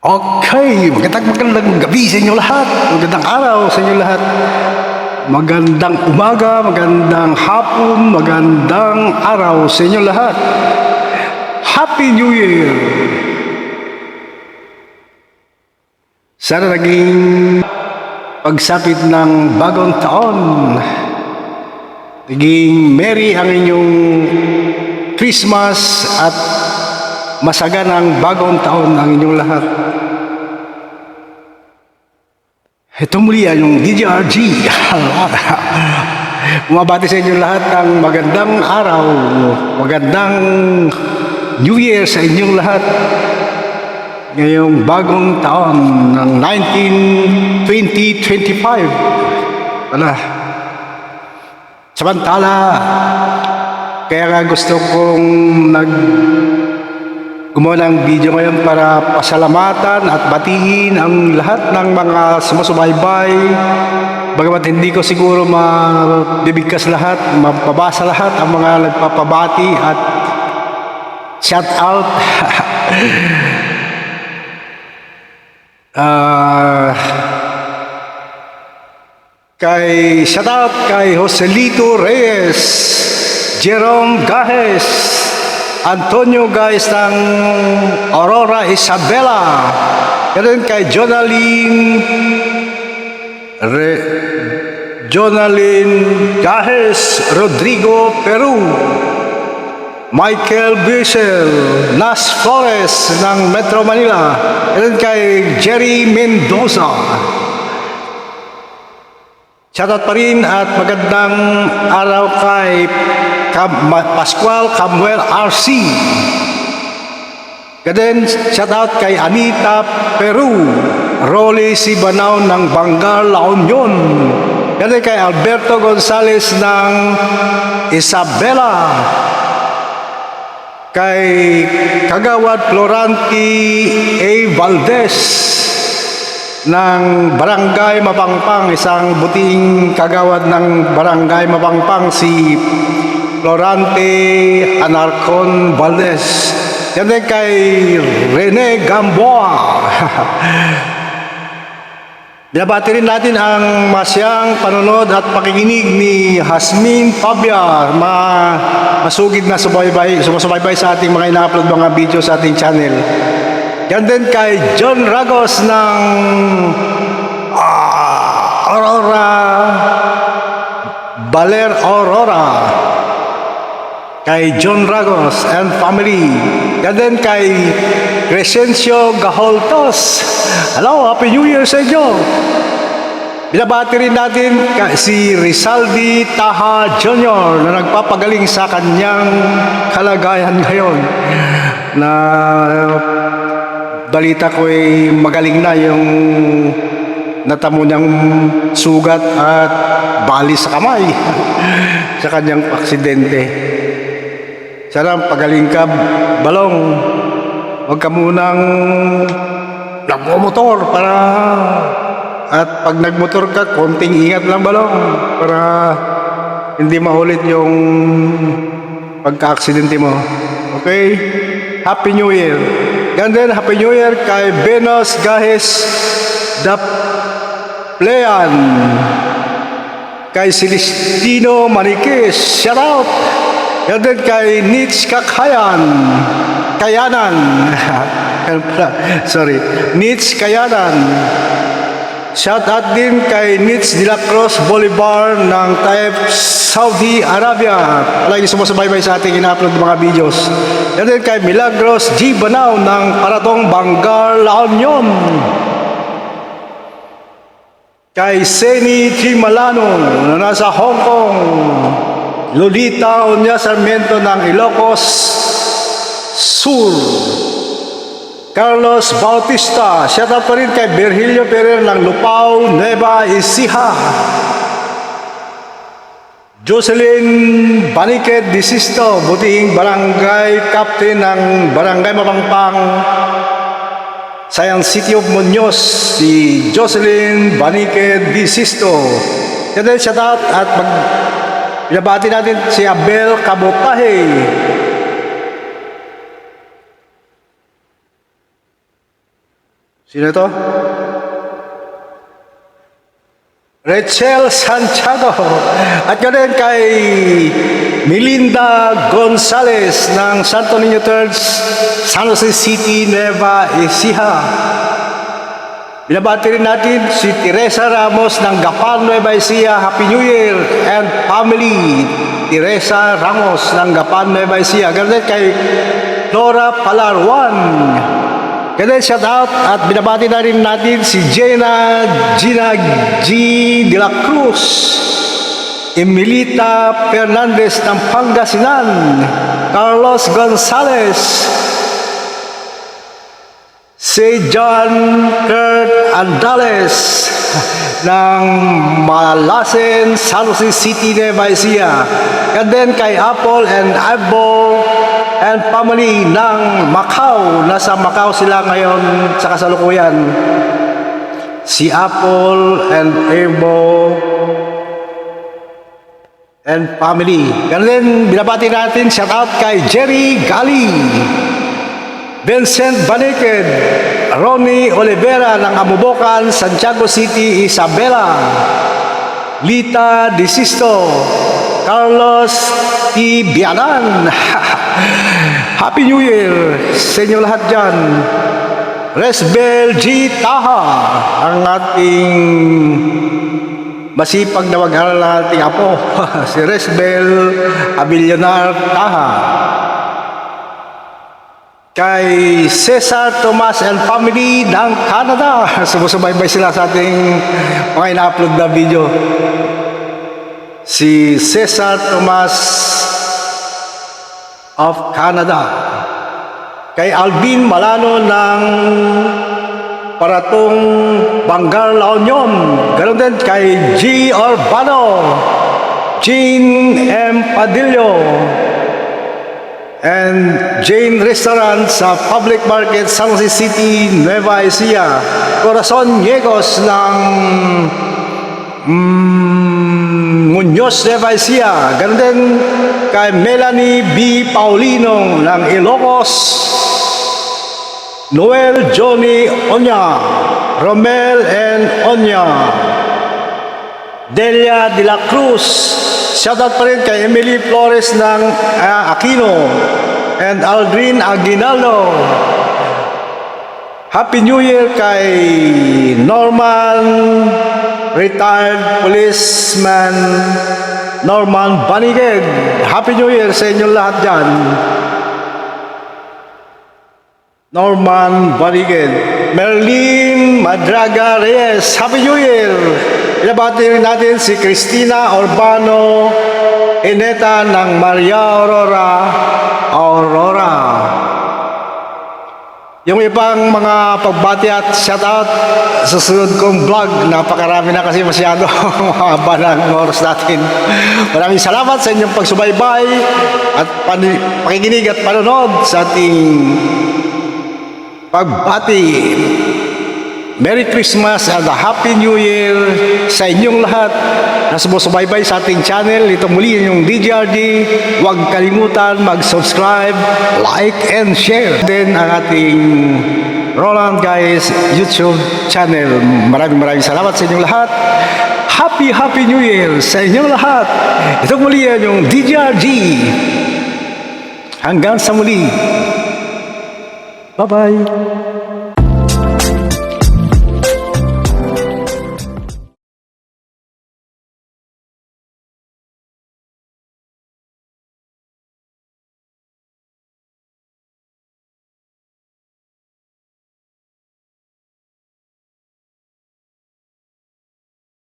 Okay, magandang gabi sa inyo lahat. Magandang araw sa inyo lahat. Magandang umaga, magandang hapon, magandang araw sa inyo lahat. Happy New Year! Sana naging pagsapit ng bagong taon. Naging merry ang inyong Christmas at masaganang bagong taon ang inyong lahat. Ito muli yung DJRG. Bumabati sa inyo lahat ng magandang araw, magandang New Year sa inyong lahat. Ngayong bagong taon ng 2025. Wala. Samantala, kaya nga gusto kong gumawa ng video ngayon para pasalamatan at batiin ang lahat ng mga sumusubaybay. Bagamat hindi ko siguro mabibigkas lahat, mapabasa lahat ang mga nagpapabati at shout out. Shout out kay Joselito Reyes, Jerome Gajes, Antonio Guys ng Aurora Isabela, ganun kay Jonalyn Gajes, Rodrigo Peru, Michael Bissell, Nas Flores ng Metro Manila, ganun kay Jerry Mendoza. Shoutout pa rin at magandang araw kay Pascual Camuel RC. Ganun, shoutout kay Anita Peru, Rolly Sibanaw ng Bangal, La Union. Ganun kay Alberto Gonzales ng Isabela. Kay Kagawad Florante A. Valdez ng Barangay Mapangpang, isang buting kagawad ng Barangay Mapangpang, si Florante Anarcon Valdez. Yan din kay Rene Gamboa. Binabati rin natin ang masyang panonood at pakikinig ni Hasmin Pabiar, masugid na sumusubaybay sa ating mga ina-upload mga video sa ating channel. Yan din kay John Ragos ng Aurora, Baler Aurora. Kay John Ragos and family. Yan din kay Crescencio Gaholtos. Hello, Happy New Year sa inyo. Binabati rin natin si Rizaldi Taha Jr. na nagpapagaling sa kanyang kalagayan ngayon. Na balita ko ay magaling na yung natamo niyang sugat at bali sa kamay sa kanyang aksidente. Sana pagaling ka, Balong. Huwag ka munang nagmomotor para, at pag nagmotor ka, konting ingat lang, Balong, para hindi maulit yung pagka-aksidente mo. Okay? Happy New Year. Ganun, Happy New Year kay Benos Gajes Daplean, kay Celestino Maniquez, shout out. Ganun kay Nitz Kayanan, sorry, Nitz Kayanan. Shout out din kay Nitz de la Cruz Bolivar ng Taif, Saudi Arabia. Palagi sumusubaybay sa ating ina-upload mga videos. Yan din kay Milagros G. Banaw ng Paratong Bangal, La Union. Kay Seni Trimalano na nasa Hong Kong. Lolita Onya Sarmiento ng Ilocos Sur. Carlos Bautista, shout out pa rin kay Virgilio Ferrer ng Lupao, Nueva Ecija. Jocelyn Baniket Disisto, buting barangay captain ng Barangay Mapangpang, Sayan City of Muñoz, si Jocelyn Baniket Disisto. Yan din, shout out at binabati natin si Abel Cabotahe. Sino ito? Rachel Santiago. At ganun kay Melinda Gonzalez ng Santo Niño Church, San Jose City, Nueva Ecija. Binabati rin natin si Teresa Ramos ng Gapan, Nueva Ecija. Happy New Year and family. Teresa Ramos ng Gapan, Nueva Ecija. Ganun kay Flora Palarwan. Ganun, shout out at binabati na rin natin si Gina G. De la Cruz, Emilita Fernandez ng Pangasinan, Carlos Gonzalez, si John Kurt Andales ng Malasen, San Jose City, Nueva Ecija. And then kay Apple and Eyeball and family ng Macau. Nasa Macau sila ngayon sa kasalukuyan. Si Apple and Ebo and family. Ganun din, binabati natin, shout out kay Jerry Gali, Vincent Baniked, Ronnie Olivera ng Amubokan, Santiago City, Isabela, Lita Desisto, Carlos T. Bianan. Happy New Year sa inyo lahat dyan. Resbel G. Taha, ang ating masipag na mag-aral ng ating apo. Si Resbel Abilionar Taha. Kay Cesar Tomas and family ng Canada. Sumusubaybay sila sa ating mga ina-upload na video. Si Cesar Tomas of Canada. Kay Alvin Malano ng Paratong Bangar, La Union. Ganon din kay G. Urbano, Jean M. Padillo, and Jane Restaurant sa Public Market, San Jose City, Nueva Ecija. Corazon Yegos ng Muñoz, Nueva Ecija. Ganon din kay Melanie B. Paulino ng Ilocos, Noel Johnny Onya, Romel and Onya, Delia de la Cruz. Shoutout pa rin kay Emily Flores ng Aquino and Aldrin Aguinaldo. Happy New Year kay Norman, retired policeman Norman Baniged. Happy New Year sa inyo lahat dyan. Norman Baniged. Merlin Madraga Reyes. Happy New Year. Pinabati rin natin si Cristina Urbano Ineta ng Maria Aurora. Yung ibang mga pagbati at shoutout sa susunod kong vlog, napakarami na kasi masyado mahaba ng oras natin. Maraming salamat sa inyong pagsubaybay at pakikinig at panonood sa ating pagbati. Merry Christmas and a Happy New Year sa inyong lahat na sumusubaybay sa ating channel. Ito muli yung DJRD. Huwag kalimutan mag-subscribe, like, and share. Then ang ating Roland Guys YouTube channel. Maraming salamat sa inyong lahat. Happy New Year sa inyong lahat. Ito muli yung DJRD. Hanggang sa muli. Bye-bye.